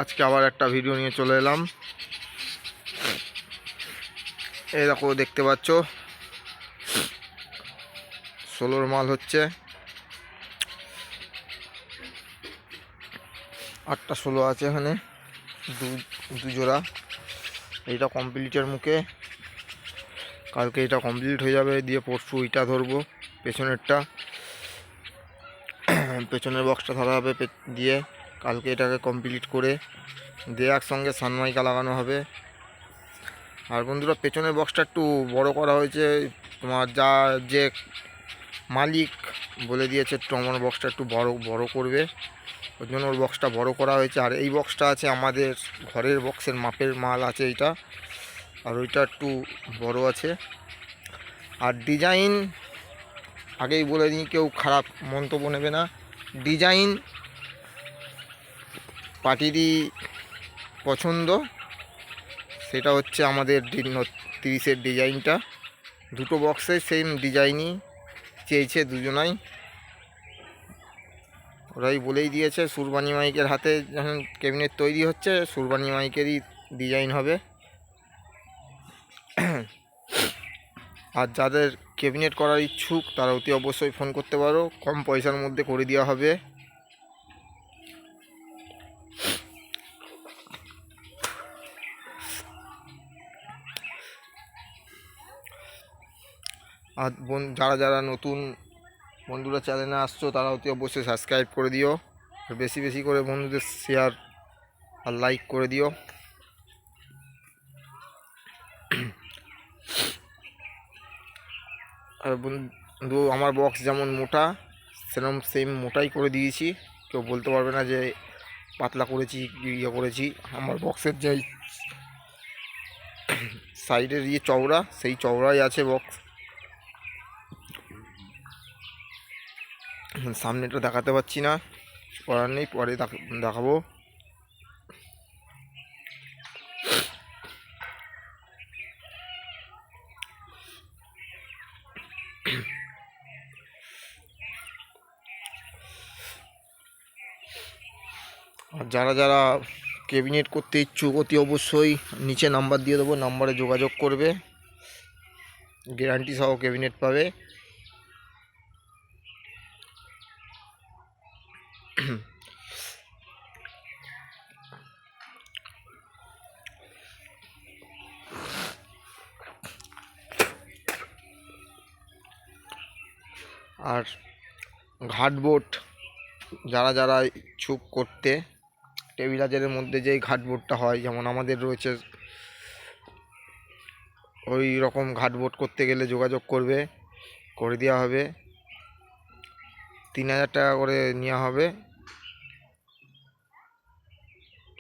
আজকে আবার একটা ভিডিও নিয়ে চলে এলাম। এই দেখো, দেখতে পাচ্ছ 16 মাল হচ্ছে, 8টা 16 আছে এখানে, দু জোড়া। এইটা কমপ্লিটের মুখে, কালকে এটা কমপ্লিট হয়ে যাবে, দিয়ে পরশু এইটা ধরবো পেছনেরটা। পেছনের বক্সটা ধরা হবে, দিয়ে কালকে এটাকে কমপ্লিট করে দিয়ে একসঙ্গে সানমাইকা লাগানো হবে। আর বন্ধুরা, পেছনের বক্সটা একটু বড় করা হয়েছে, তোমার যে মালিক বলে দিয়েছে একটু আমার বক্সটা একটু বড় করবে, ওই জন্য ওর বক্সটা বড় করা হয়েছে। আর এই বক্সটা আছে আমাদের ঘরের বক্সের মাপের মাল আছে এইটা, আর ওইটা একটু বড় আছে। আর ডিজাইন আগেই বলে দিই, কেউ খারাপ মন্তব্য নেবে না। ডিজাইন পার্টিরই পছন্দ, সেটা হচ্ছে আমাদের 30-এর ডিজাইনটা। দুটো বক্সে সেম ডিজাইনই চেয়েছে দুজনাই, ওরাই বলেই দিয়েছে। সুরবানি মাইকের হাতে যখন ক্যাবিনেট তৈরি হচ্ছে, সুরবানি মাইকেরই ডিজাইন হবে। আর যাদের ক্যাবিনেট করার ইচ্ছুক তারা অতি অবশ্যই ফোন করতে পারো, কম পয়সার মধ্যে করে দেওয়া হবে। আর যারা যারা নতুন বন্ধুরা চ্যানেলে আসছো তারা অতি অবশ্যই সাবস্ক্রাইব করে দিও, আর বেশি বেশি করে বন্ধুদের শেয়ার আর লাইক করে দিও। আর বন্ধু, আমার বক্স যেমন মোটা সেরকম সেম মোটাই করে দিয়েছি, কেউ বলতে পারবে না যে পাতলা করেছি ইয়ে করেছি। আমার বক্সের যেই সাইডের চওড়া, সেই চওড়াই আছে বক্স। সামনেটা দেখাতে পাচ্ছি না, করার নেই, পরে দেখাবো। আর যারা যারা ক্যাবিনেট করতে ইচ্ছুক অতি অবশ্যই নিচে নাম্বার দিয়ে দেবো, নাম্বারে যোগাযোগ করবে, গ্যারান্টি সহ ক্যাবিনেট পাবে। আর ঘাটবোর্ড যারা যারা ইচ্ছুক করতে, টেবিলারের মধ্যে যেই ঘাটবোর্ডটা হয়, যেমন আমাদের রয়েছে, ওই রকম ঘাটবোর্ড করতে গেলে যোগাযোগ করবে, করে দেওয়া হবে। 3000 টাকা করে নেওয়া হবে,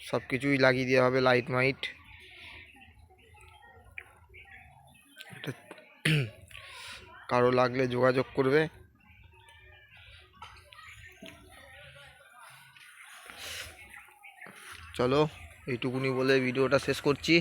সব কিছুই লাগিয়ে দেওয়া হবে, লাইট মাইট। কারো লাগলে যোগাযোগ করবে। চলো, এইটুকুনি বলে ভিডিওটা শেষ করছি।